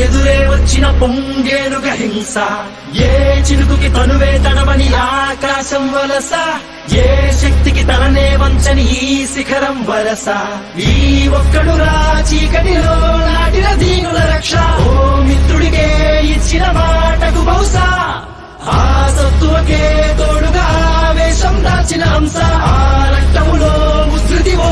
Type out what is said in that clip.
ఎదురే వచ్చిన పొంగేలుగ హింస, ఏ చినుకుకి తనువే తడవని ఆకాశం వలస, ఏ శక్తికి తననే వంచని ఈ శిఖరం వరస, ఈ ఒక్కడు రా చీకటిలో నాటిన దీనుల రక్ష, ఓ మిత్రుడికే ఇచ్చిన మాటకు బహుశా ఆ సత్తువకే తోడుగా ఆవేశం దాచిన హంస, ఆ రక్తములో ఉధృతి ఓ